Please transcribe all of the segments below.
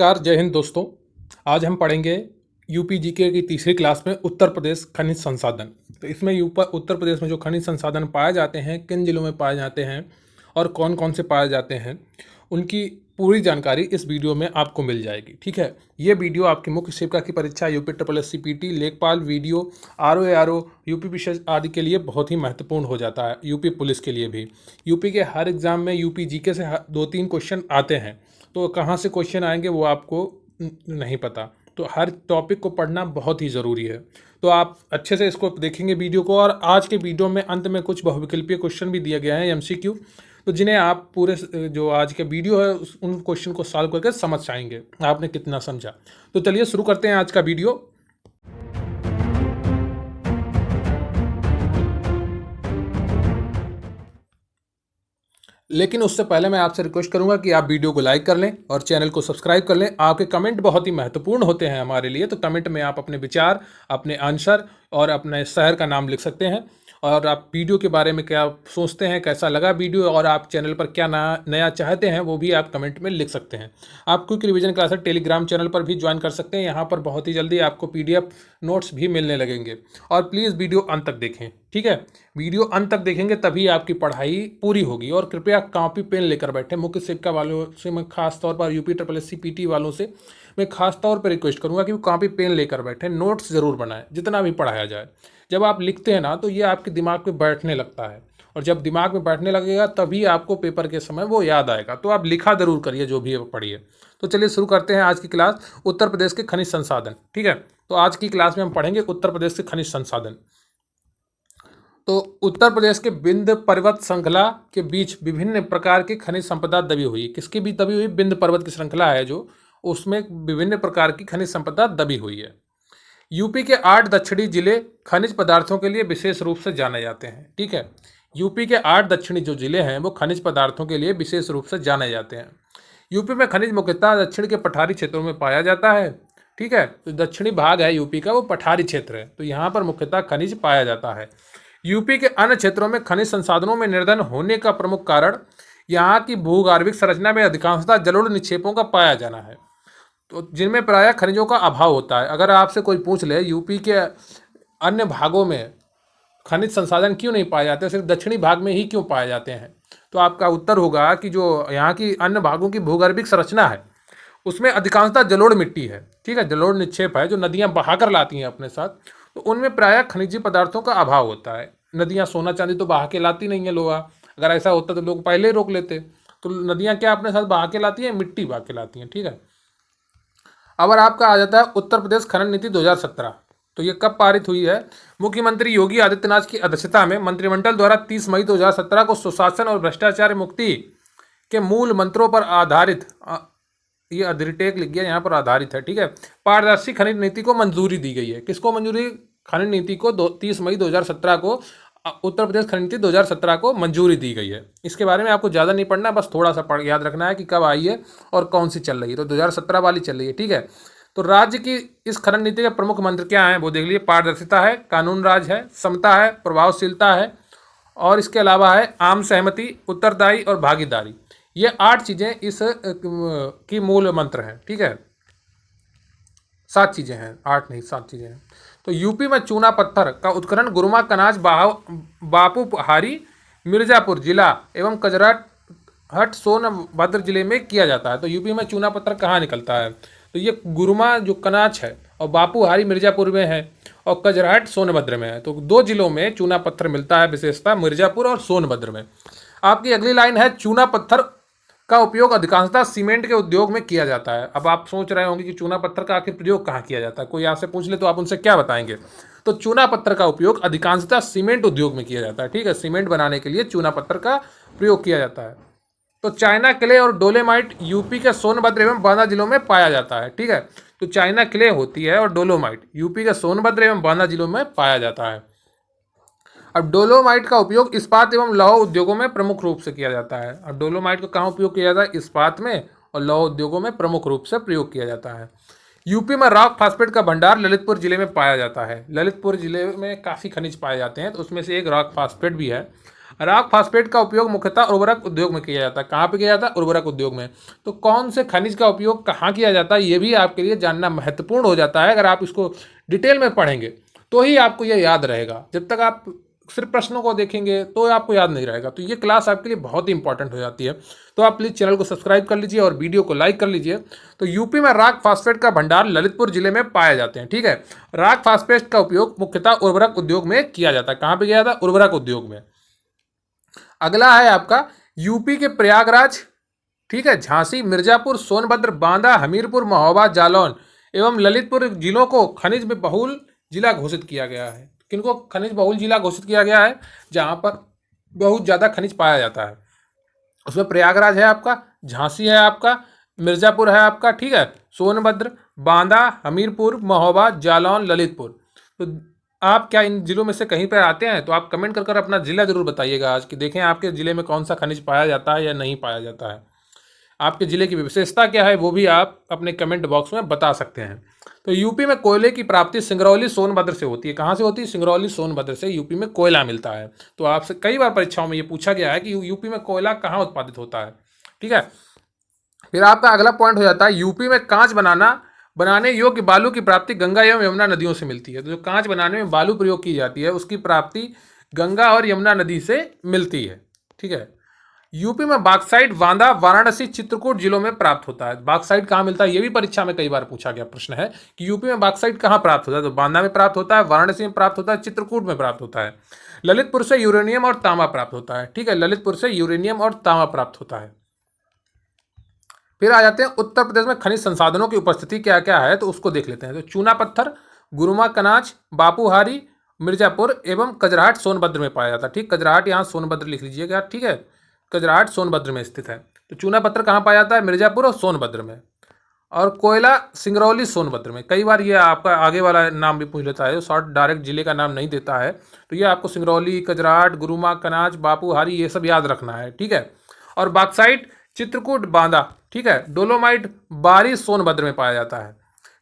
नमस्कार, जय हिंद दोस्तों। आज हम पढ़ेंगे यूपी जीके की तीसरी क्लास में उत्तर प्रदेश खनिज संसाधन। तो इसमें उत्तर प्रदेश में जो खनिज संसाधन पाए जाते हैं, किन जिलों में पाए जाते हैं और कौन कौन से पाए जाते हैं, उनकी पूरी जानकारी इस वीडियो में आपको मिल जाएगी। ठीक है, ये वीडियो आपकी मुख्य सेविका की परीक्षा यूपी SSC लेखपाल वीडियो RO यूपी विशेष आदि के लिए बहुत ही महत्वपूर्ण हो जाता है। यूपी पुलिस के लिए भी, यूपी के हर एग्जाम में यूपी जीके से 2-3 क्वेश्चन आते हैं। तो कहाँ से क्वेश्चन आएंगे वो आपको नहीं पता, तो हर टॉपिक को पढ़ना बहुत ही ज़रूरी है। तो आप अच्छे से इसको देखेंगे वीडियो को, और आज के वीडियो में अंत में कुछ बहुविकल्पीय क्वेश्चन भी दिए गए हैं MCQ, तो जिन्हें आप पूरे जो आज के वीडियो है उन क्वेश्चन को सॉल्व करके समझ पाएंगे आपने कितना समझा। तो चलिए शुरू करते हैं आज का वीडियो। लेकिन उससे पहले मैं आपसे रिक्वेस्ट करूंगा कि आप वीडियो को लाइक कर लें और चैनल को सब्सक्राइब कर लें। आपके कमेंट बहुत ही महत्वपूर्ण होते हैं हमारे लिए, तो कमेंट में आप अपने विचार, अपने आंसर और अपने शहर का नाम लिख सकते हैं, और आप वीडियो के बारे में क्या सोचते हैं, कैसा लगा वीडियो, और आप चैनल पर क्या नया चाहते हैं वो भी आप कमेंट में लिख सकते हैं। आप quick revision classes Telegram channel पर भी ज्वाइन कर सकते हैं। यहाँ पर बहुत ही जल्दी आपको PDF नोट्स भी मिलने लगेंगे। और प्लीज़ वीडियो अंत तक देखें, ठीक है। वीडियो अंत तक देखेंगे तभी आपकी पढ़ाई पूरी होगी। और कृपया कॉपी पेन लेकर बैठे। मुख्य शिक्षा वालों से मैं खास तौर पर यूपी SSC PT वालों से मैं खास तौर पर रिक्वेस्ट करूंगा कि वो कॉपी पेन लेकर बैठे, नोट्स ज़रूर बनाएं जितना भी पढ़ाया जाए। जब आप लिखते हैं ना तो ये आपके दिमाग में बैठने लगता है, और जब दिमाग में बैठने लगेगा तभी आपको पेपर के समय वो याद आएगा। तो आप लिखा ज़रूर करिए जो भी पढ़िए। तो चलिए शुरू करते हैं आज की क्लास, उत्तर प्रदेश के खनिज संसाधन। ठीक है, तो आज की क्लास में हम पढ़ेंगे उत्तर प्रदेश के खनिज संसाधन। तो उत्तर प्रदेश के विंध्य पर्वत श्रृंखला के बीच विभिन्न प्रकार की खनिज संपदा दबी हुई। किसकी भी दबी हुई? विंध्य पर्वत की श्रृंखला है जो, उसमें विभिन्न प्रकार की खनिज संपदा दबी हुई है। यूपी के 8 दक्षिणी जिले खनिज पदार्थों के लिए विशेष रूप से जाने जाते हैं। ठीक है, यूपी के 8 दक्षिणी जो जिले हैं वो खनिज पदार्थों के लिए विशेष रूप से जाने जाते हैं। यूपी में खनिज मुख्यतः दक्षिण के पठारी क्षेत्रों में पाया जाता है। ठीक है, तो दक्षिणी भाग है यूपी का, वो पठारी क्षेत्र है, तो यहाँ पर मुख्यतः खनिज पाया जाता है। यूपी के अन्य क्षेत्रों में खनिज संसाधनों में निर्धन होने का प्रमुख कारण यहाँ की भूगर्भिक संरचना में अधिकांशतः जलोढ़ निक्षेपों का पाया जाना है, तो जिनमें प्रायः खनिजों का अभाव होता है। अगर आपसे कोई पूछ ले यूपी के अन्य भागों में खनिज संसाधन क्यों नहीं पाए जाते, सिर्फ दक्षिणी भाग में ही क्यों पाए जाते हैं, तो आपका उत्तर होगा कि जो यहाँ की अन्य भागों की भूगर्भिक संरचना है उसमें अधिकांशतः जलोढ़ मिट्टी है। ठीक है, जलोढ़ निक्षेप है जो नदियाँ बहाकर लाती हैं अपने साथ, तो उनमें प्रायः खनिजी पदार्थों का अभाव होता है। नदियाँ सोना चांदी तो बहा के लाती नहीं है लोहा, अगर ऐसा होता तो लोग पहले ही रोक लेते। तो नदियाँ क्या अपने साथ बहा के लाती हैं? मिट्टी बहा के लाती हैं। ठीक है, अब आपका आ जाता है उत्तर प्रदेश खनन नीति 2017। तो ये कब पारित हुई है? मुख्यमंत्री योगी आदित्यनाथ की अध्यक्षता में मंत्रिमंडल द्वारा 30 मई 2017 को सुशासन और भ्रष्टाचार मुक्ति के मूल मंत्रों पर आधारित, ये अधिटेक लिख गया यहाँ पर, आधारित है। ठीक है, पारदर्शी खनिज नीति को मंजूरी दी गई है। किसको मंजूरी? खनिज नीति को 30 मई 2017 को, उत्तर प्रदेश खनिज नीति 2017 को मंजूरी दी गई है। इसके बारे में आपको ज़्यादा नहीं पढ़ना, बस थोड़ा सा याद रखना है कि कब आई है और कौन सी चल रही है। तो 2017 वाली चल रही है। ठीक है, तो राज्य की इस खनन नीति के प्रमुख मंत्र क्या हैं वो देख लीजिए। पारदर्शिता है, कानून राज है, समता है, प्रभावशीलता है, और इसके अलावा है आम सहमति, उत्तरदायी और भागीदारी। ये 8 चीज़ें इस की मूल मंत्र हैं। ठीक है, 7 चीज़ें हैं, 8 नहीं 7 चीज़ें हैं। तो यूपी में चूना पत्थर का उत्खनन गुरुमा, कनाज, बापूपहारी, मिर्जापुर जिला एवं कजराहट, सोनभद्र जिले में किया जाता है। तो यूपी में चूना पत्थर कहाँ निकलता है? तो ये गुरुमा जो कनाज है, और बापूपहारी मिर्जापुर में है, और कजराहट सोनभद्र में है। तो 2 जिलों में चूना पत्थर मिलता है, विशेषता मिर्जापुर और सोनभद्र में। आपकी अगली लाइन है, चूना पत्थर का उपयोग अधिकांशतः सीमेंट के उद्योग में किया जाता है। अब आप सोच रहे होंगे कि चूना पत्थर का आखिर प्रयोग कहाँ किया जाता है, कोई आपसे पूछ ले तो आप उनसे क्या बताएंगे? तो चूना पत्थर का उपयोग अधिकांशतः सीमेंट उद्योग में किया जाता है। ठीक है, सीमेंट बनाने के लिए चूना पत्थर का प्रयोग किया जाता है। तो चाइना क्ले और डोलोमाइट यूपी के सोनभद्र एवं बांदा जिलों में पाया जाता है। ठीक है, तो चाइना क्ले होती है और डोलोमाइट यूपी के सोनभद्र एवं बांदा जिलों में पाया जाता है। अब डोलोमाइट का उपयोग इस्पात एवं लौह उद्योगों में प्रमुख रूप से किया जाता है। अब डोलोमाइट का कहाँ उपयोग किया जाता है? इस्पात में और लौह उद्योगों में प्रमुख रूप से प्रयोग किया जाता है। यूपी में रॉक फास्फेट का भंडार ललितपुर जिले में पाया जाता है। ललितपुर जिले में काफ़ी खनिज पाए जाते हैं, तो उसमें से एक रॉक फास्फेट भी है। रॉक फास्फेट का उपयोग मुख्यतः उर्वरक उद्योग में किया जाता है। कहाँ पे किया जाता है? उर्वरक उद्योग में। तो कौन से खनिज का उपयोग कहाँ किया जाता है, ये भी आपके लिए जानना महत्वपूर्ण हो जाता है। अगर आप इसको डिटेल में पढ़ेंगे तो ही आपको ये याद रहेगा। जब तक आप सिर्फ प्रश्नों को देखेंगे तो आपको याद नहीं रहेगा। तो ये क्लास आपके लिए बहुत ही इंपॉर्टेंट हो जाती है। तो आप प्लीज़ चैनल को सब्सक्राइब कर लीजिए और वीडियो को लाइक कर लीजिए। तो यूपी में रॉक फास्फेट का भंडार ललितपुर जिले में पाए जाते हैं। ठीक है, रॉक फास्फेट का उपयोग मुख्यतः उर्वरक उद्योग में किया जाता है। कहाँ पे किया जाता है? उर्वरक उद्योग में। अगला है आपका यूपी के प्रयागराज, ठीक है, झांसी, मिर्जापुर, सोनभद्र, बांदा, हमीरपुर, महोबा, जालौन एवं ललितपुर जिलों को खनिज में बहुल जिला घोषित किया गया है। किनको खनिज बहुल जिला घोषित किया गया है? जहां पर बहुत ज़्यादा खनिज पाया जाता है। उसमें प्रयागराज है आपका, झांसी है आपका, मिर्जापुर है आपका, ठीक है, सोनभद्र, बांदा, हमीरपुर, महोबा, जालौन, ललितपुर। तो आप क्या इन जिलों में से कहीं पर आते हैं? तो आप कमेंट कर अपना ज़िला जरूर बताइएगा आज कि देखें आपके ज़िले में कौन सा खनिज पाया जाता है या नहीं पाया जाता है। आपके ज़िले की विशेषता क्या है वो भी आप अपने कमेंट बॉक्स में बता सकते हैं। तो यूपी में कोयले की प्राप्ति सिंगरौली सोनभद्र से होती है। कहाँ से होती है? सिंगरौली सोनभद्र से यूपी में कोयला मिलता है। तो आपसे कई बार परीक्षाओं में ये पूछा गया है कि यूपी में कोयला कहाँ उत्पादित होता है। ठीक है, फिर आपका अगला पॉइंट हो जाता है यूपी में कांच बनाने योग्य बालू की प्राप्ति गंगा एवं यमुना नदियों से मिलती है। तो जो कांच बनाने में बालू प्रयोग की जाती है उसकी प्राप्ति गंगा और यमुना नदी से मिलती है। ठीक है, यूपी में बॉक्साइट बांदा, वाराणसी, चित्रकूट जिलों में प्राप्त होता है। बॉक्साइट कहाँ मिलता है? ये भी परीक्षा में कई बार पूछा गया प्रश्न है कि यूपी में बॉक्साइट कहाँ प्राप्त होता है। तो बांदा में प्राप्त होता है, वाराणसी में प्राप्त होता है, चित्रकूट में प्राप्त होता है। ललितपुर से यूरेनियम और तांबा प्राप्त होता है। ठीक है, ललितपुर से यूरेनियम और तांबा प्राप्त होता है। फिर आ जाते हैं उत्तर प्रदेश में खनिज संसाधनों की उपस्थिति क्या क्या है, तो उसको देख लेते हैं। तो चूना पत्थर, गुरुमा कनाज, बापूहारी, मिर्जापुर एवं कजराहट सोनभद्र में पाया जाता है। ठीक, कजराहट यहाँ सोनभद्र लिख लीजिएगा। ठीक है, कजराहट सोनभद्र में स्थित है। तो चूना पत्थर कहाँ पाया जाता है? मिर्जापुर और सोनभद्र में। और कोयला सिंगरौली सोनभद्र में। कई बार ये आपका आगे वाला नाम भी पूछ लेता है, शॉर्ट डायरेक्ट जिले का नाम नहीं देता है। तो ये आपको सिंगरौली, कजराहट, गुरुमा कनाज, बापूहारी ये सब याद रखना है। ठीक है, और बॉक्साइट चित्रकूट बांदा, ठीक है, डोलोमाइट बारी सोनभद्र में पाया जाता है।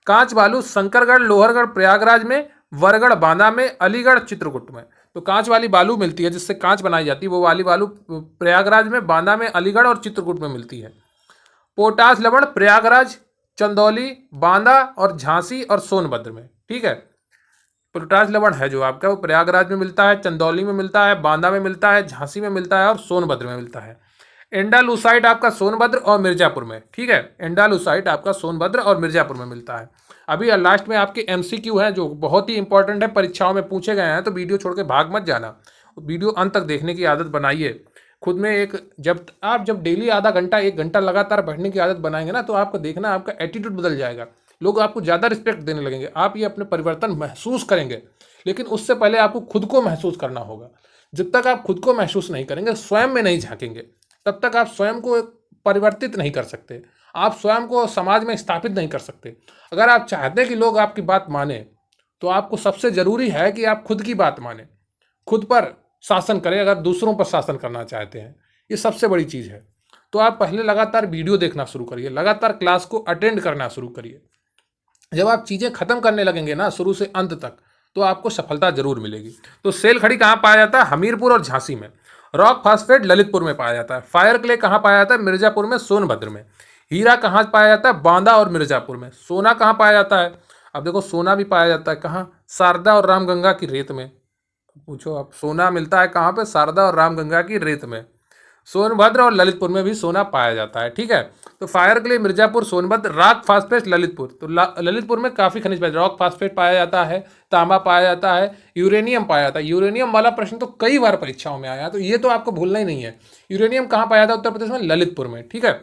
कांच बालू शंकरगढ़, लोहरगढ़, प्रयागराज में, वरगढ़ बांदा में, अलीगढ़ चित्रकूट में। तो कांच वाली बालू मिलती है जिससे कांच बनाई जाती है, वो वाली बालू प्रयागराज में, बांदा में, अलीगढ़ और चित्रकूट में मिलती है। पोटाश लवण प्रयागराज, चंदौली, बांदा और झांसी और सोनभद्र में। ठीक है, पोटाश लवण है जो आपका वो प्रयागराज में मिलता है, चंदौली में मिलता है, बांदा में मिलता है, झांसी में मिलता है और सोनभद्र में मिलता है। एंडालुसाइट आपका सोनभद्र और मिर्जापुर में। ठीक है, एंडालुसाइट आपका सोनभद्र और मिर्जापुर में मिलता है। अभी लास्ट में आपके एमसीक्यू हैं जो बहुत ही इंपॉर्टेंट है, परीक्षाओं में पूछे गए हैं। तो वीडियो छोड़ के भाग मत जाना, वीडियो अंत तक देखने की आदत बनाइए। खुद में एक जब डेली आधा घंटा 1 घंटा लगातार पढ़ने की आदत बनाएंगे ना, तो आपको देखना आपका एटीट्यूड बदल जाएगा। लोग आपको ज़्यादा रिस्पेक्ट देने लगेंगे, आप ये अपने परिवर्तन महसूस करेंगे। लेकिन उससे पहले आपको खुद को महसूस करना होगा। जब तक आप खुद को महसूस नहीं करेंगे, स्वयं में नहीं झांकेंगे, तब तक आप स्वयं को परिवर्तित नहीं कर सकते, आप स्वयं को समाज में स्थापित नहीं कर सकते। अगर आप चाहते हैं कि लोग आपकी बात माने, तो आपको सबसे ज़रूरी है कि आप खुद की बात माने, खुद पर शासन करें। अगर दूसरों पर शासन करना चाहते हैं, ये सबसे बड़ी चीज़ है। तो आप पहले लगातार वीडियो देखना शुरू करिए, लगातार क्लास को अटेंड करना शुरू करिए। जब आप चीज़ें खत्म करने लगेंगे ना शुरू से अंत तक, तो आपको सफलता जरूर मिलेगी। तो सेल खड़ी कहाँ पाया जाता है? हमीरपुर और झांसी में। रॉक फास्फेट ललितपुर में पाया जाता है। फायर क्ले कहाँ पाया जाता है? मिर्जापुर में, सोनभद्र में। हीरा कहाँ पाया जाता है? बांदा और मिर्जापुर में। सोना कहाँ पाया जाता है? अब देखो सोना भी पाया जाता है कहाँ? शारदा और रामगंगा की रेत में। पूछो आप, सोना मिलता है कहाँ पे? शारदा और रामगंगा की रेत में। सोनभद्र और ललितपुर में भी सोना पाया जाता है। ठीक है, तो फायर के लिए मिर्जापुर, सोनभद्र, रॉक फास्फेट ललितपुर। तो ललितपुर में काफ़ी खनिज पाया, रॉक फास्फेट पाया जाता है, तांबा पाया जाता है, यूरेनियम पाया जाता है। यूरेनियम वाला प्रश्न तो कई बार परीक्षाओं में आया है, तो ये तो आपको भूलना ही नहीं है। यूरेनियम कहाँ पाया जाता है? उत्तर प्रदेश में, ललितपुर में। ठीक है,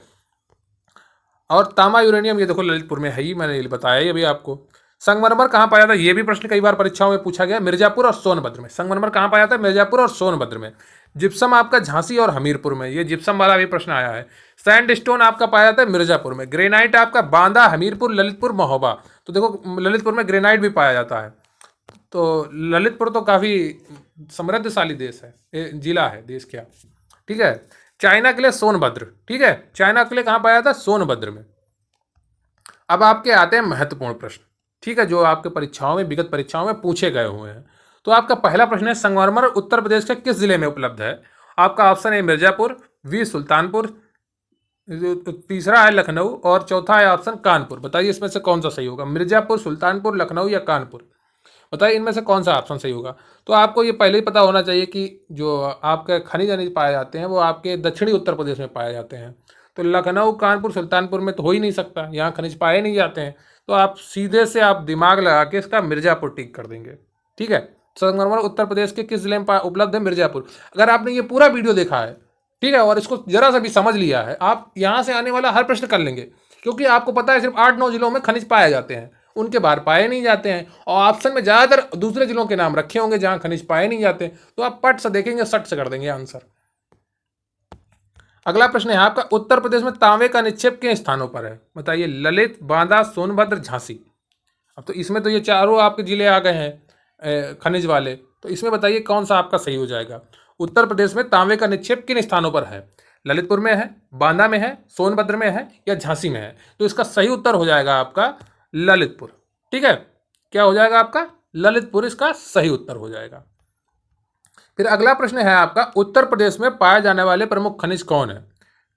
और तांबा यूरेनियम ये देखो ललितपुर में है ही, मैंने ये बताया ही अभी आपको। संगमरमर कहाँ पाया जाता है? ये भी प्रश्न कई बार परीक्षाओं में पूछा गया, मिर्जापुर और सोनभद्र में। संगमरमर कहाँ पाया जाता है? मिर्जापुर और सोनभद्र में। जिप्सम आपका झांसी और हमीरपुर में, ये जिप्सम वाला भी प्रश्न आया है। सैंडस्टोन आपका पाया जाता है मिर्जापुर में। ग्रेनाइट आपका बांदा, हमीरपुर, ललितपुर, महोबा। तो देखो ललितपुर में ग्रेनाइट भी पाया जाता है। तो ललितपुर तो काफ़ी समृद्धशाली देश है, जिला है देश क्या। ठीक है, चाइना के लिए सोनभद्र। ठीक है, चाइना के लिए कहाँ पाया जाता है? सोनभद्र में। अब आपके आते हैं महत्वपूर्ण प्रश्न, ठीक है, जो आपके परीक्षाओं में, विगत परीक्षाओं में पूछे गए हुए हैं। तो आपका पहला प्रश्न है, संगमरमर उत्तर प्रदेश के किस जिले में उपलब्ध है? आपका ऑप्शन है मिर्जापुर, बी सुल्तानपुर, तीसरा है लखनऊ और चौथा है ऑप्शन कानपुर। बताइए इसमें से कौन सा सही होगा, मिर्जापुर, सुल्तानपुर, लखनऊ या कानपुर। बताइए इनमें से कौन सा ऑप्शन सही होगा। तो आपको ये पहले ही पता होना चाहिए कि जो आपके खनिज अनिज पाए जाते हैं वो आपके दक्षिणी उत्तर प्रदेश में पाए जाते हैं। तो लखनऊ, कानपुर, सुल्तानपुर में तो हो ही नहीं सकता, यहाँ खनिज पाए नहीं जाते हैं। तो आप सीधे से आप दिमाग लगा के इसका मिर्जापुर टिक कर देंगे। ठीक है, संगमरमर उत्तर प्रदेश के किस जिले में उपलब्ध है, मिर्जापुर। अगर आपने ये पूरा वीडियो देखा है, ठीक है, और इसको जरा सा भी समझ लिया है, आप यहाँ से आने वाला हर प्रश्न कर लेंगे, क्योंकि आपको पता है सिर्फ 8-9 जिलों में खनिज पाए जाते हैं, उनके बाहर पाए नहीं जाते हैं। और ऑप्शन में ज़्यादातर दूसरे जिलों के नाम रखे होंगे जहाँ खनिज पाए नहीं जाते। तो आप पट से देखेंगे, सट से कर देंगे आंसर। अगला प्रश्न है आपका, उत्तर प्रदेश में तांबे का निक्षेप किन स्थानों पर है। बताइए, ललित, बांदा, सोनभद्र, झांसी। अब तो इसमें तो ये चारों आपके जिले आ गए हैं खनिज वाले, तो इसमें बताइए कौन सा आपका सही हो जाएगा। उत्तर प्रदेश में तांबे का निक्षेप किन स्थानों पर है, ललितपुर में है, बांदा में है, सोनभद्र में है या झांसी में है। तो इसका सही उत्तर हो जाएगा आपका ललितपुर। ठीक है, क्या हो जाएगा आपका ललितपुर, इसका सही उत्तर हो जाएगा। फिर अगला प्रश्न है आपका, उत्तर प्रदेश में पाए जाने वाले प्रमुख खनिज कौन है।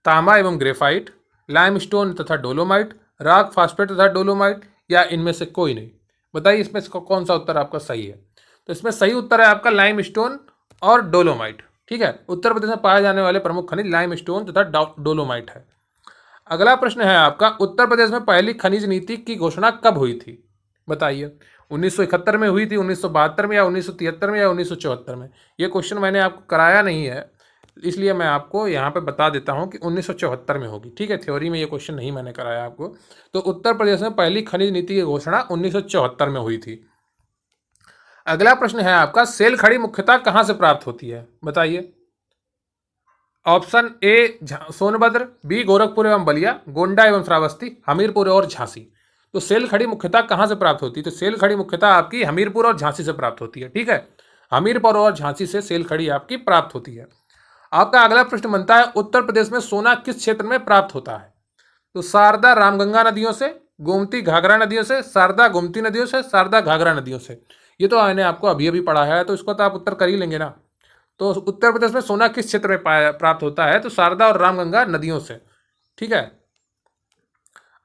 तांबा एवं ग्रेफाइट, लाइमस्टोन तथा डोलोमाइट, रॉक फास्फेट तथा डोलोमाइट या इनमें से कोई नहीं। बताइए इसमें कौन सा उत्तर आपका सही है। तो इसमें सही उत्तर है आपका लाइमस्टोन और डोलोमाइट। ठीक है, उत्तर प्रदेश में पाए जाने वाले प्रमुख खनिज लाइमस्टोन तथा डोलोमाइट है। अगला प्रश्न है आपका, उत्तर प्रदेश में पहली खनिज नीति की घोषणा कब हुई थी। बताइए, 1971 में हुई थी, 1972 में या 1973 में या 1974 में। ये क्वेश्चन मैंने आपको कराया नहीं है, इसलिए मैं आपको यहाँ पे बता देता हूँ कि 1974 में होगी। ठीक है, थ्योरी में ये क्वेश्चन नहीं मैंने कराया आपको। तो उत्तर प्रदेश में पहली खनिज नीति की घोषणा 1974 में हुई थी। अगला प्रश्न है आपका, सेल खड़ी मुख्यतः कहाँ से प्राप्त होती है। बताइए, option A Sonbhadra, B Gorakhpur एवं बलिया, गोंडा एवं श्रावस्ती, हमीरपुर और झांसी। तो सेल खड़ी मुख्यतः कहाँ से प्राप्त होती है। तो सेल खड़ी मुख्यतः आपकी हमीरपुर और झांसी से प्राप्त होती है। ठीक है, हमीरपुर और झांसी से सेल खड़ी आपकी प्राप्त होती है। आपका अगला प्रश्न बनता है, उत्तर प्रदेश में सोना किस क्षेत्र में प्राप्त होता है। तो शारदा रामगंगा नदियों से, गोमती घाघरा नदियों से, शारदा गोमती नदियों से, शारदा घाघरा नदियों से। ये तो मैंने आपको अभी अभी पढ़ा है, तो इसको तो आप उत्तर कर ही लेंगे ना। तो उत्तर प्रदेश में सोना किस क्षेत्र में प्राप्त होता है। तो शारदा और रामगंगा नदियों से। ठीक है,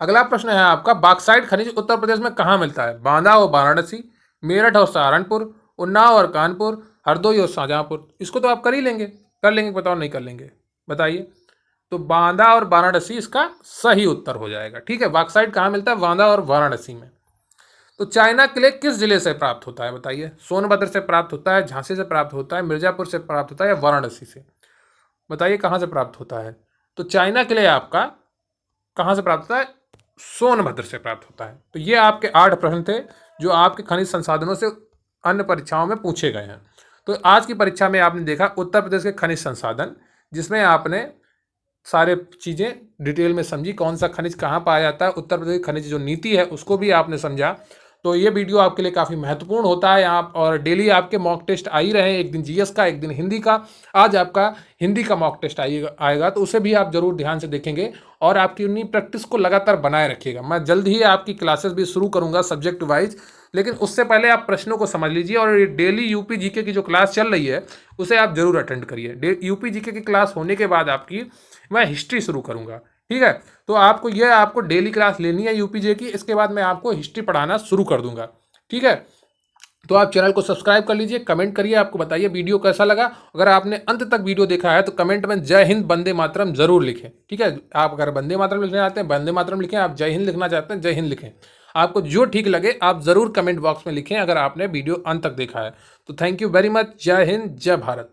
अगला प्रश्न है आपका, बॉक्साइट खनिज उत्तर प्रदेश में कहाँ मिलता है। बांदा और वाराणसी, मेरठ और सहारनपुर, उन्नाव और कानपुर, हरदोई और शाहजहांपुर। इसको तो आप कर ही लेंगे, कर लेंगे, बताओ नहीं कर लेंगे। बताइए, तो बांदा और वाराणसी इसका सही उत्तर हो जाएगा। ठीक है, बॉक्साइट कहाँ मिलता है, बांदा और वाराणसी में। तो चाइना क्ले किस जिले से प्राप्त होता है। बताइए, सोनभद्र से प्राप्त होता है, झांसी से प्राप्त होता है, मिर्जापुर से प्राप्त होता है या वाराणसी से। बताइए कहाँ से प्राप्त होता है। तो चाइना क्ले आपका कहाँ से प्राप्त होता है, सोनभद्र से प्राप्त होता है। तो ये आपके 8 प्रश्न थे जो आपके खनिज संसाधनों से अन्य परीक्षाओं में पूछे गए हैं। तो आज की परीक्षा में आपने देखा उत्तर प्रदेश के खनिज संसाधन, जिसमें आपने सारे चीज़ें डिटेल में समझी, कौन सा खनिज कहाँ पाया जाता है, उत्तर प्रदेश की खनिज जो नीति है उसको भी आपने समझा। तो ये वीडियो आपके लिए काफ़ी महत्वपूर्ण होता है। आप और डेली आपके मॉक टेस्ट आ ही रहे हैं, एक दिन जीएस का, एक दिन हिंदी का। आज आपका हिंदी का मॉक टेस्ट आएगा, तो उसे भी आप जरूर ध्यान से देखेंगे और आपकी उन्हीं प्रैक्टिस को लगातार बनाए रखिएगा। मैं जल्द ही आपकी क्लासेस भी शुरू करूँगा सब्जेक्ट वाइज, लेकिन उससे पहले आप प्रश्नों को समझ लीजिए। और डेली यूपी जीके की जो क्लास चल रही है उसे आप जरूर अटेंड करिए। यूपी जीके की क्लास होने के बाद आपकी मैं हिस्ट्री शुरू करूँगा। ठीक है, तो आपको डेली क्लास लेनी है यूपी जे की, इसके बाद मैं आपको हिस्ट्री पढ़ाना शुरू कर दूंगा। ठीक है, तो आप चैनल को सब्सक्राइब कर लीजिए, कमेंट करिए, आपको बताइए वीडियो कैसा लगा। अगर आपने अंत तक वीडियो देखा है तो कमेंट में जय हिंद वंदे मातरम जरूर लिखें। ठीक है, आप अगर वंदे मातरम लिखना चाहते हैं वंदे मातरम लिखें, आप जय हिंद लिखना चाहते हैं जय हिंद लिखें। आपको जो ठीक लगे आप ज़रूर कमेंट बॉक्स में लिखें अगर आपने वीडियो अंत तक देखा है। तो थैंक यू वेरी मच। जय हिंद, जय भारत।